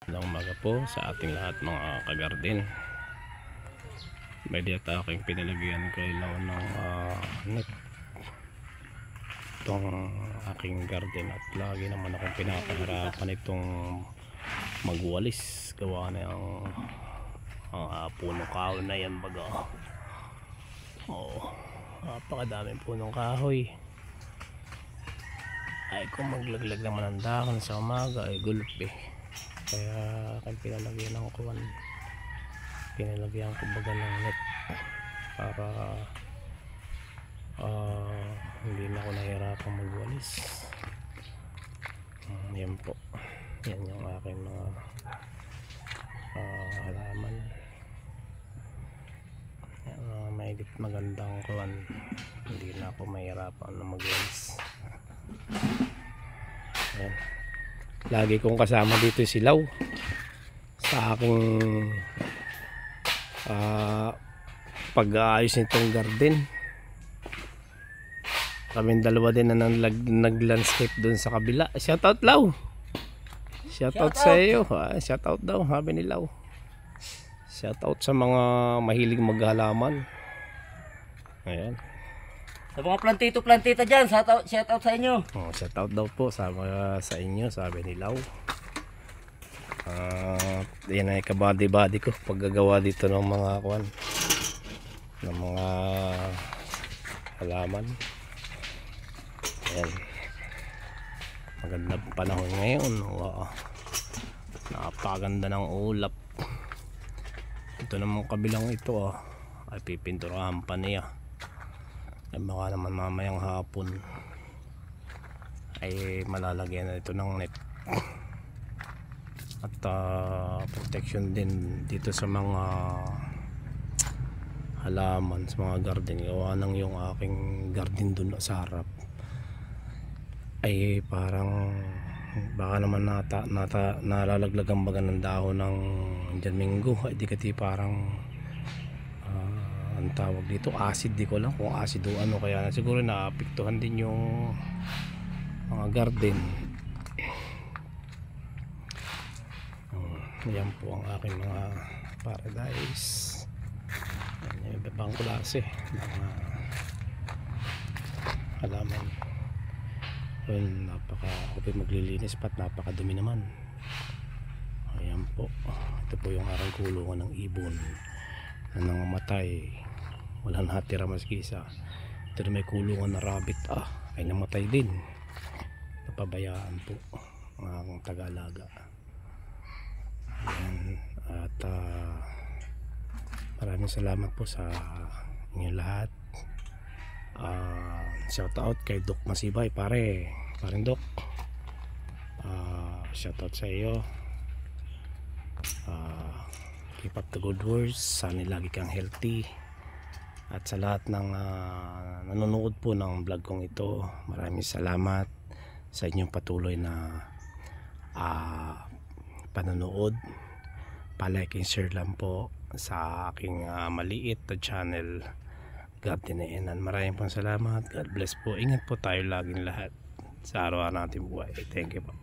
Magandang umaga po sa ating lahat mga kagarden. May dito aking pinalagyan ko ilaw ng net itong aking garden, at lagi naman akong pinapahirapan itong magwalis gawa na yung puno kahoy na yan baga. Napakadaming punong kahoy. Ay kung maglaglag naman ang dahon sa umaga ay gulpi. Kaya aking pinalagyan ng kuwan, pinalagyan ko baga ng net para hindi na ako nahirapang magwalis. Yan po, yan yung aking mga halaman. May magandang kuwan, hindi na ako mahirapan na magwalis. Yan. Lagi kong kasama dito si Law sa aking pag-aayos nitong garden. Kaming dalawa din na nag-landscape dun sa kabila. Shoutout Law. Shoutout sa iyo. Shoutout daw, sabi ni Law. Shoutout sa mga mahilig maghalaman. Ayan. Sa mga plantito-plantita dyan, shoutout sa inyo. Shoutout daw po sa inyo, sabi ni Law. Yan ay kabady-body ko paggagawa dito ng mga kuwan, ng mga halaman. Ayan. Magandang panahon ngayon. Wow. Napakaganda ng ulap. Ito namang kabilang ito ay pipinturahan pa niya. Ay baka naman mamayang hapon ay malalagyan na ito ng net at protection din dito sa mga halaman, sa mga garden. Gawa ng yung aking garden dun sa harap ay parang baka naman nalalaglag ang baga ng dahon ng Domingo. Ay di kati parang ang tawag dito acid, di ko lang kung acid o ano, kaya siguro naapektuhan din yung mga garden. Yan po ang aking mga paradise. Yan yung ibang klase ng halaman. Napaka-okay maglilinis pat napakadumi naman. Ayan po, ito po yung aking kulungan ng ibon na nangamatay, walang hatira maski isa. Ito na may kulungan na rabbit ay namatay din, napabayaan po ang aking taga-alaga. Ayan. At maraming salamat po sa inyong lahat. Shout out kay Doc Masibay, parang Doc, shout out sa iyo. Keep up the good words, sana lagi kang healthy. At sa lahat ng nanonood po ng vlog kong ito, maraming salamat sa inyong patuloy na panonood. Pa-like and share lang po sa aking maliit na channel Gardenenan. Maraming pong salamat. God bless po. Ingat po tayo laging lahat sa araw-araw natin buhay. Thank you po.